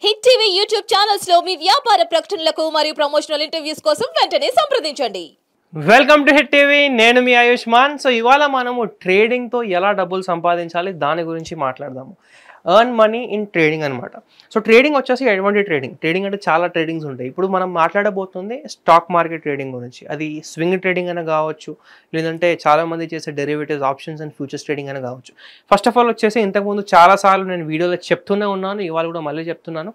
Hit TV YouTube channels లో మీ వ్యాపార ప్రకటనలకు మరియు ప్రమోషనల్ ఇంటర్వ్యూస్ కోసం వెంటనే సంప్రదించండి. Welcome to hit TV. నేను మీ ఆయుష్మాన్. సో ఇవాళ మనము ట్రేడింగ్తో ఎలా డబ్బులు సంపాదించాలి దాని గురించి మాట్లాడదాము. ఎర్న్ మనీ ఇన్ ట్రేడింగ్ అనమాట. సో ట్రేడింగ్ వచ్చేసి ఎటువంటి ట్రేడింగ్ అంటే చాలా ట్రేడింగ్స్ ఉంటాయి. ఇప్పుడు మనం మాట్లాడబోతుంది స్టాక్ మార్కెట్ ట్రేడింగ్ గురించి. అది స్వింగ్ ట్రేడింగ్ అని కావచ్చు, లేదంటే చాలామంది చేసే derivatives, options and futures trading అని కావచ్చు. ఫస్ట్ ఆఫ్ ఆల్ వచ్చేసి ఇంతకుముందు చాలాసార్లు నేను వీడియోలో చెప్తూనే ఉన్నాను, ఇవాళ కూడా మళ్ళీ చెప్తున్నాను.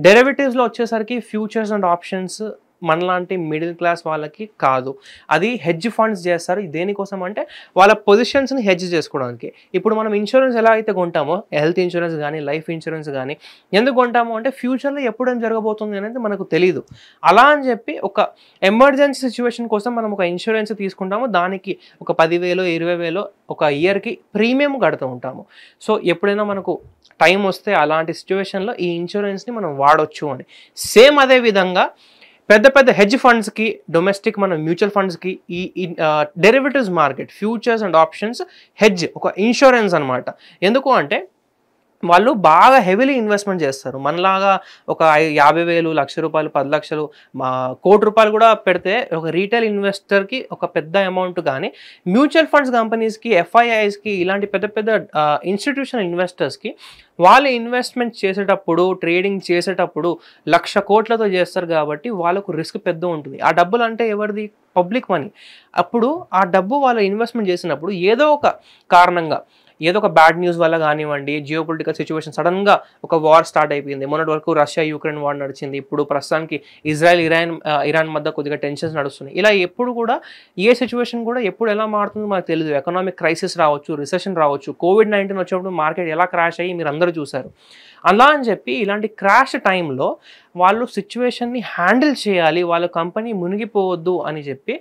డెరివేటివ్స్లో వచ్చేసరికి ఫ్యూచర్స్ అండ్ ఆప్షన్స్ మనలాంటి మిడిల్ క్లాస్ వాళ్ళకి కాదు. అది హెడ్జ్ ఫండ్స్ చేస్తారు. దేనికోసం అంటే వాళ్ళ పొజిషన్స్ని హెడ్జ్ చేసుకోవడానికి. ఇప్పుడు మనం ఇన్సూరెన్స్ ఎలా అయితే కొంటామో, హెల్త్ ఇన్సూరెన్స్ కానీ, లైఫ్ ఇన్సూరెన్స్ కానీ ఎందుకు కొంటామో అంటే ఫ్యూచర్లో ఎప్పుడేం జరగబోతుంది అనేది మనకు తెలియదు. అలా అని చెప్పి ఒక ఎమర్జెన్సీ సిచ్యువేషన్ కోసం మనం ఒక ఇన్సూరెన్స్ తీసుకుంటాము. దానికి ఒక 10,000 20,000 ఒక ఇయర్కి ప్రీమియం కడుతూ ఉంటాము. సో ఎప్పుడైనా మనకు టైం వస్తే అలాంటి సిచ్యువేషన్లో ఈ ఇన్సూరెన్స్ని మనం వాడవచ్చు అని. సేమ్ అదే విధంగా పెద్ద పెద్ద హెడ్జ్ ఫండ్స్కి, డొమెస్టిక్ మన మ్యూచువల్ ఫండ్స్కి ఈ derivatives market, futures and options hedge ఒక ఇన్సూరెన్స్ అనమాట. ఎందుకు అంటే వాళ్ళు బాగా హెవీలీ ఇన్వెస్ట్మెంట్ చేస్తారు. మనలాగా ఒక 50,000, ₹1,00,000, 10,00,000, ₹1,00,00,000 కూడా పెడితే ఒక రీటైల్ ఇన్వెస్టర్కి ఒక పెద్ద అమౌంట్. కానీ మ్యూచువల్ ఫండ్స్ కంపెనీస్కి, FIIస్కి, ఇలాంటి పెద్ద పెద్ద ఇన్స్టిట్యూషనల్ ఇన్వెస్టర్స్కి వాళ్ళు ఇన్వెస్ట్మెంట్ చేసేటప్పుడు, ట్రేడింగ్ చేసేటప్పుడు 1,00,000 కోట్లతో చేస్తారు కాబట్టి వాళ్ళకు రిస్క్ పెద్ద ఉంటుంది. ఆ డబ్బులు అంటే ఎవరిది? Public money. అప్పుడు ఆ డబ్బు వాళ్ళు ఇన్వెస్ట్మెంట్ చేసినప్పుడు ఏదో ఒక కారణంగా, ఏదో ఒక బ్యాడ్ న్యూస్ వల్ల కానివ్వండి, జియో పొలిటికల్ సిచ్యువేషన్, సడన్గా ఒక వార్ స్టార్ట్ అయిపోయింది. మొన్నటి వరకు రష్యా యుక్రెయిన్ వార్ నడిచింది. ఇప్పుడు ప్రస్తుతానికి ఇజ్రాయెల్ ఇరాన్ మధ్య కొద్దిగా టెన్షన్స్ నడుస్తున్నాయి. ఇలా ఎప్పుడు కూడా ఏ సిచ్యువేషన్ కూడా ఎప్పుడు ఎలా మారుతుందో మనకు తెలియదు. ఎకనామిక్ క్రైసిస్ రావచ్చు, రిసెషన్ రావచ్చు. COVID-19 వచ్చినప్పుడు మార్కెట్ ఎలా క్రాష్ అయ్యి మీరు అందరూ చూశారు. అలా అని చెప్పి ఇలాంటి క్రాష్ టైంలో వాళ్ళు సిచ్యువేషన్ని హ్యాండిల్ చేయాలి, వాళ్ళ కంపెనీ మునిగిపోవద్దు అని చెప్పి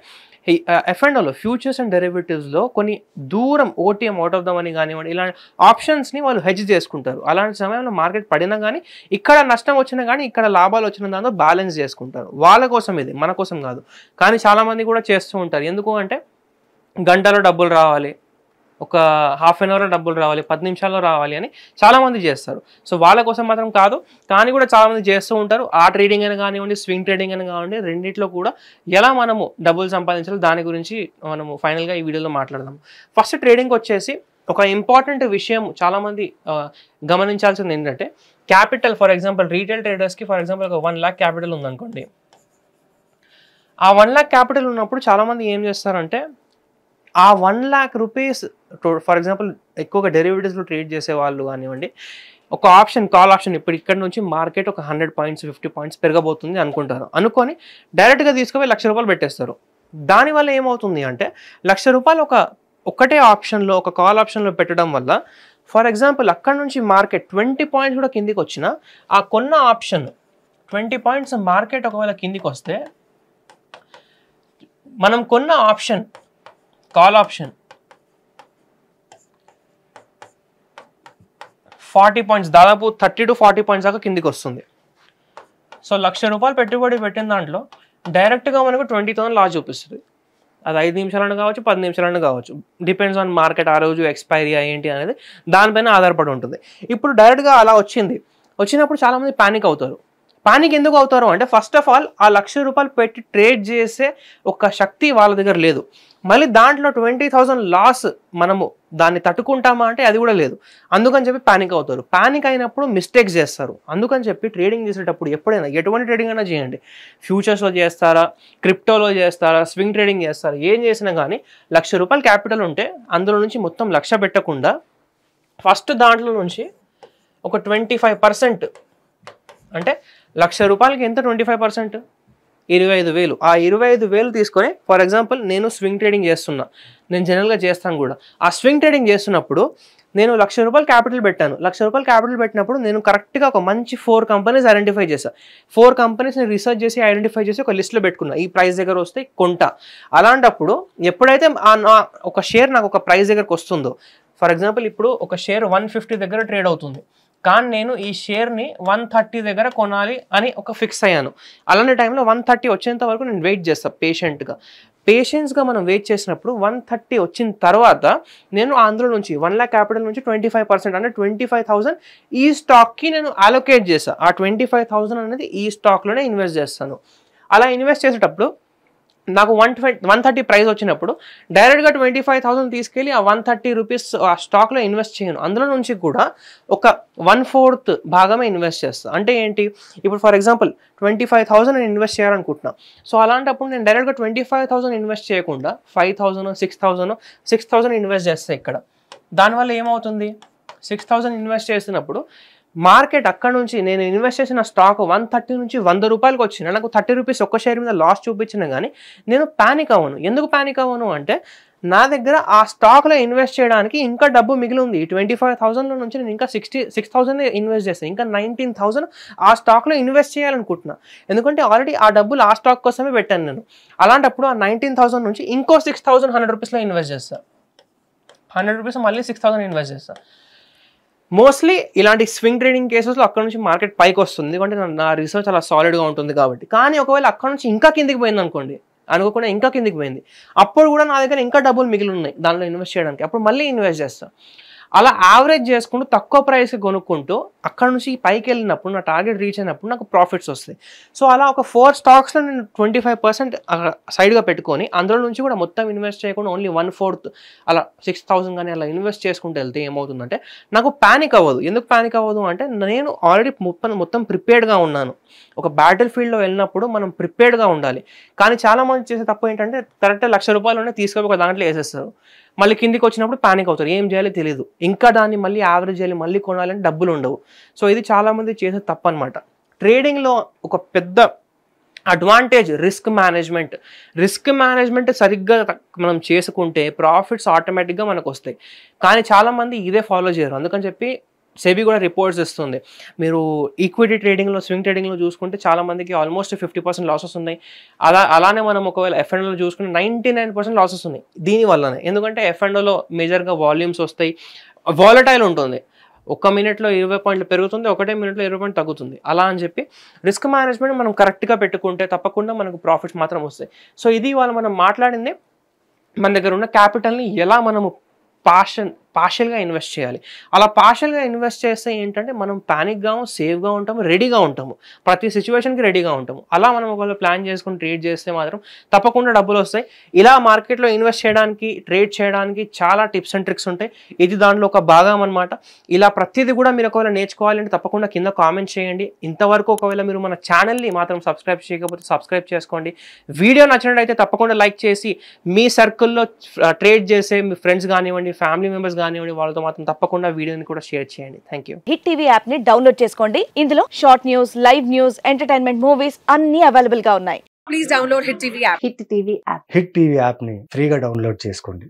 F&Oలో ఫ్యూచర్స్ అండ్ డెరివేటివ్స్లో కొన్ని దూరం OTM, out of the money కానివ్వండి, ఇలాంటి ఆప్షన్స్ని వాళ్ళు హెడ్జ్ చేసుకుంటారు. అలాంటి సమయంలో మార్కెట్ పడినా కానీ, ఇక్కడ నష్టం వచ్చినా కానీ, ఇక్కడ లాభాలు వచ్చిన దాంతో బ్యాలెన్స్ చేసుకుంటారు. వాళ్ళ కోసం ఇది, మన కోసం కాదు. కానీ చాలామంది కూడా చేస్తూ ఉంటారు. ఎందుకు అంటే గంటలో డబ్బులు రావాలి, ఒక ½ an hourలో డబ్బులు రావాలి, 10 నిమిషాల్లో రావాలి అని చాలామంది చేస్తారు. సో వాళ్ళ కోసం మాత్రం కాదు, కానీ కూడా చాలామంది చేస్తూ ఉంటారు. ఆ ట్రేడింగ్ అని కానివ్వండి, స్వింగ్ ట్రేడింగ్ అని కానివ్వండి, రెండిట్లో కూడా ఎలా మనము డబ్బులు సంపాదించాలి దాని గురించి మనము ఫైనల్గా ఈ వీడియోలో మాట్లాడదాం. ఫస్ట్ ట్రేడింగ్ వచ్చేసి ఒక ఇంపార్టెంట్ విషయం చాలామంది గమనించాల్సింది ఏంటంటే క్యాపిటల్. ఫర్ ఎగ్జాంపుల్ రీటైల్ ట్రేడర్స్కి ఫర్ ఎగ్జాంపుల్ ఒక 1 lakh క్యాపిటల్ ఉందనుకోండి. ఆ 1 lakh క్యాపిటల్ ఉన్నప్పుడు చాలామంది ఏం చేస్తారంటే ఆ 1 lakh రూపీస్, ఫర్ ఎగ్జాంపుల్ ఎక్కువగా డెరివేటివ్స్లో ట్రేడ్ చేసే వాళ్ళు కానివ్వండి, ఒక ఆప్షన్, కాల్ ఆప్షన్, ఇప్పుడు ఇక్కడ నుంచి మార్కెట్ ఒక 100 పాయింట్స్ 50 పాయింట్స్ పెరగబోతుంది అనుకుంటారు. అనుకొని డైరెక్ట్గా తీసుకుపోయి ₹1,00,000 పెట్టేస్తారు. దానివల్ల ఏమవుతుంది అంటే ₹1,00,000 ఒకటే ఆప్షన్లో, ఒక కాల్ ఆప్షన్లో పెట్టడం వల్ల ఫర్ ఎగ్జాంపుల్ అక్కడ నుంచి మార్కెట్ 20 పాయింట్స్ కూడా కిందికి వచ్చినా ఆ కొన్న ఆప్షన్ 20 పాయింట్స్ మార్కెట్ ఒకవేళ కిందికి వస్తే మనం కొన్న ఆప్షన్, కాల్ ఆప్షన్ 40 పాయింట్స్, దాదాపు 30 to 40 పాయింట్స్ దాకా కిందికి వస్తుంది. సో ₹1,00,000 పెట్టుబడి పెట్టిన దాంట్లో డైరెక్ట్గా మనకు 20,000 లాస్ చూపిస్తుంది. అది 5 నిమిషాలను కావచ్చు, 10 నిమిషాలను కావచ్చు, డిపెండ్స్ ఆన్ మార్కెట్, ఆ రోజు ఎక్స్పైరీ ఏంటి అనేది దానిపైన ఆధారపడి ఉంటుంది. ఇప్పుడు డైరెక్ట్గా అలా వచ్చినప్పుడు చాలామంది ప్యానిక్ అవుతారు. పానిక్ ఎందుకు అవుతారు అంటే ఫస్ట్ ఆఫ్ ఆల్ ఆ ₹1,00,000 పెట్టి ట్రేడ్ చేసే ఒక శక్తి వాళ్ళ దగ్గర లేదు. మళ్ళీ దాంట్లో 20,000 లాస్ మనము దాన్ని తట్టుకుంటామా అంటే అది కూడా లేదు. అందుకని చెప్పి ప్యానిక్ అవుతారు. ప్యానిక్ అయినప్పుడు మిస్టేక్స్ చేస్తారు. అందుకని చెప్పి ట్రేడింగ్ చేసేటప్పుడు ఎప్పుడైనా ఎటువంటి ట్రేడింగ్ అయినా చేయండి, ఫ్యూచర్స్లో చేస్తారా, క్రిప్టోలో చేస్తారా, స్వింగ్ ట్రేడింగ్ చేస్తారా, ఏం చేసినా కానీ ₹1,00,000 క్యాపిటల్ ఉంటే అందులో నుంచి మొత్తం 1,00,000 పెట్టకుండా ఫస్ట్ దాంట్లో నుంచి ఒక 25%, అంటే ₹1,00,000కి ఎంత 25%? 25,000. ఆ 25,000 తీసుకొని ఫర్ ఎగ్జాంపుల్ నేను స్వింగ్ ట్రేడింగ్ చేస్తున్నా, నేను జనరల్గా చేస్తాను కూడా. ఆ స్వింగ్ ట్రేడింగ్ చేస్తున్నప్పుడు నేను ₹1,00,000 క్యాపిటల్ పెట్టాను. ₹1,00,000 క్యాపిటల్ పెట్టినప్పుడు నేను కరెక్ట్గా ఒక మంచి 4 కంపెనీస్ ఐడెంటిఫై చేశాను. 4 కంపెనీస్ని రీసెర్చ్ చేసి ఐడెంటిఫై చేసి ఒక లిస్ట్లో పెట్టుకున్నా. ఈ ప్రైస్ దగ్గర వస్తే కొంటా. అలాంటప్పుడు ఎప్పుడైతే ఒక షేర్ నాకు ఒక ప్రైస్ దగ్గరకు వస్తుందో, ఫర్ ఎగ్జాంపుల్ ఇప్పుడు ఒక షేర్ 150 దగ్గర ట్రేడ్ అవుతుంది, కానీ నేను ఈ షేర్ని 130 దగ్గర కొనాలి అని ఒక ఫిక్స్ అయ్యాను. అలాంటి టైంలో 130 వచ్చేంత వరకు నేను వెయిట్ చేస్తాను పేషెంట్గా. పేషెన్స్గా మనం వెయిట్ చేసినప్పుడు 130 వచ్చిన తర్వాత నేను అందులో నుంచి 1 lakh క్యాపిటల్ నుంచి 25% అంటే 25,000 ఈ స్టాక్కి నేను అలొకేట్ చేస్తాను. ఆ 25,000 అనేది ఈ స్టాక్లోనే ఇన్వెస్ట్ చేస్తాను. అలా ఇన్వెస్ట్ చేసేటప్పుడు నాకు 130 ప్రైస్ వచ్చినప్పుడు డైరెక్ట్గా 25,000 తీసుకెళ్ళి ఆ 130 రూపీస్ ఆ స్టాక్లో ఇన్వెస్ట్ చేయను. అందులో నుంచి కూడా ఒక 1/4 భాగమే ఇన్వెస్ట్ చేస్తాను. అంటే ఏంటి, ఇప్పుడు ఫర్ ఎగ్జాంపుల్ 25,000 నేను ఇన్వెస్ట్ చేయాలనుకుంటున్నాను. సో అలాంటప్పుడు నేను డైరెక్ట్గా 25,000 ఇన్వెస్ట్ చేయకుండా 5,000 6,000 ఇన్వెస్ట్ చేస్తాను ఇక్కడ. దానివల్ల ఏమవుతుంది, 6,000 ఇన్వెస్ట్ చేసినప్పుడు మార్కెట్ అక్కడ నుంచి నేను ఇన్వెస్ట్ చేసిన స్టాక్ 130 నుంచి 100 రూపాయలకు వచ్చిన నాకు 30 రూపీస్ ఒక్క షేర్ మీద లాస్ చూపించినా కానీ నేను ప్యానిక్ అవ్వను. ఎందుకు ప్యానిక్ అవ్వను అంటే నా దగ్గర ఆ స్టాక్లో ఇన్వెస్ట్ చేయడానికి ఇంకా డబ్బు మిగిలి ఉంది. 25,000 నుంచి నేను ఇంకా 6,000 ఇన్వెస్ట్ చేస్తాను. ఇంకా 19,000 ఆ స్టాక్లో ఇన్వెస్ట్ చేయాలనుకుంటున్నా. ఎందుకంటే ఆల్రెడీ ఆ డబ్బులు ఆ స్టాక్ కోసమే పెట్టాను నేను. అలాంటప్పుడు ఆ 19,000 నుంచి ఇంకో 6,000 100 రూపీస్లో ఇన్వెస్ట్ చేస్తాను. 100 రూపీస్ మళ్ళీ 6,000 ఇన్వెస్ట్ చేస్తాను. మోస్ట్లీ ఇలాంటి స్వింగ్ ట్రేడింగ్ కేసెస్లో అక్కడ నుంచి మార్కెట్ పైకి వస్తుంది, ఎందుకంటే నా రీసెర్చ్ అలా సాలిడ్గా ఉంటుంది కాబట్టి. కానీ ఒకవేళ అక్కడ నుంచి ఇంకా కిందికి పోయింది అనుకోండి, అనుకోకుండా ఇంకా కిందికి పోయింది, అప్పుడు కూడా నా దగ్గర ఇంకా డబ్బులు మిగిలి ఉన్నాయి దానిలో ఇన్వెస్ట్ చేయడానికి, అప్పుడు మళ్ళీ ఇన్వెస్ట్ చేస్తాను. అలా యావరేజ్ చేసుకుంటూ తక్కువ ప్రైస్కి కొనుక్కుంటూ అక్కడ నుంచి పైకి వెళ్ళినప్పుడు నా టార్గెట్ రీచ్ అయినప్పుడు నాకు ప్రాఫిట్స్ వస్తాయి. సో అలా ఒక 4 స్టాక్స్లో నేను 25% సైడ్గా పెట్టుకొని అందులో నుంచి కూడా మొత్తం ఇన్వెస్ట్ చేయకుండా ఓన్లీ 1/4 అలా 6,000 కానీ అలా ఇన్వెస్ట్ చేసుకుంటూ వెళ్తే ఏమవుతుందంటే నాకు ప్యానిక్ అవ్వదు. ఎందుకు ప్యానిక్ అవ్వదు అంటే నేను ఆల్రెడీ మొత్తం ప్రిపేర్డ్గా ఉన్నాను. ఒక బ్యాటిల్ ఫీల్డ్లో వెళ్ళినప్పుడు మనం ప్రిపేర్డ్గా ఉండాలి. కానీ చాలామంది చేసే తప్పు ఏంటంటే కరెక్ట్గా ₹1,00,000 తీసుకొని ఒక దాంట్లో వేసేస్తారు. మళ్ళీ కిందికి వచ్చినప్పుడు ప్యానిక్ అవుతారు, ఏం చేయాలో తెలియదు, ఇంకా దాన్ని మళ్ళీ యావరేజ్ చేయాలి, మళ్ళీ కొనాలని డబ్బులు ఉండవు. సో ఇది చాలామంది చేసే తప్పు అనమాట. ట్రేడింగ్లో ఒక పెద్ద అడ్వాంటేజ్ రిస్క్ మేనేజ్మెంట్ సరిగ్గా మనం చేసుకుంటే ప్రాఫిట్స్ ఆటోమేటిక్గా మనకు వస్తాయి. కానీ చాలామంది ఇదే ఫాలో చేయరు. అందుకని చెప్పి సెబీ కూడా రిపోర్ట్స్ ఇస్తుంది. మీరు ఈక్విటీ ట్రేడింగ్లో స్వింగ్ ట్రేడింగ్లో చూసుకుంటే చాలామందికి ఆల్మోస్ట్ 50% లాసెస్ ఉన్నాయి. అలానే మనం ఒకవేళ ఎఫ్ఎండ్లో చూసుకుంటే 99% లాసెస్ ఉన్నాయి దీనివల్లనే. ఎందుకంటే ఎఫ్ఎండ్లో మేజర్గా వాల్యూమ్స్ వస్తాయి, వాలటైల్ ఉంటుంది. 1 మినిట్లో 20 పాయింట్లు పెరుగుతుంది, 1 మినిట్లో 20 పాయింట్లు తగ్గుతుంది. అలా అని చెప్పి రిస్క్ మేనేజ్మెంట్ మనం కరెక్ట్గా పెట్టుకుంటే తప్పకుండా మనకు ప్రాఫిట్స్ మాత్రం వస్తాయి. సో ఇది ఇవాళ మనం మాట్లాడింది, మన దగ్గర ఉన్న క్యాపిటల్ని ఎలా మనము పార్షియల్గా ఇన్వెస్ట్ చేయాలి. అలా పార్షియల్గా ఇన్వెస్ట్ చేస్తే ఏంటంటే మనం ప్యానిక్గా సేఫ్గా ఉంటాము, రెడీగా ఉంటాము, ప్రతి సిచ్యువేషన్కి రెడీగా ఉంటాము. అలా మనం ఒకవేళ ప్లాన్ చేసుకుని ట్రేడ్ చేస్తే మాత్రం తప్పకుండా డబ్బులు వస్తాయి. ఇలా మార్కెట్లో ఇన్వెస్ట్ చేయడానికి, ట్రేడ్ చేయడానికి చాలా టిప్స్ అండ్ ట్రిక్స్ ఉంటాయి. ఇది దాంట్లో ఒక భాగం అనమాట. ఇలా ప్రతిదీ కూడా మీరు ఒకవేళ నేర్చుకోవాలంటే తప్పకుండా కింద కామెంట్ చేయండి. ఇంతవరకు ఒకవేళ మీరు మన ఛానల్ని మాత్రం సబ్స్క్రైబ్ చేయకపోతే సబ్స్క్రైబ్ చేసుకోండి. వీడియో నచ్చినట్లయితే తప్పకుండా లైక్ చేసి మీ సర్కిల్లో ట్రేడ్ చేసే మీ ఫ్రెండ్స్ కానివ్వండి, ఫ్యామిలీ మెంబర్స్ కానివ్వండి, వాళ్ళతో మాత్రం తప్పకుండా వీడియోని కూడా షేర్ చేయండి. Thank you. Hit TV app ని డౌన్లోడ్ చేసుకోండి. ఇందులో short news, live news, entertainment movies అన్ని అవైలబుల్ గా ఉన్నాయి. Please download Hit TV app. Hit TV app. Hit TV యాప్ని ఫ్రీగా డౌన్లోడ్ చేసుకోండి.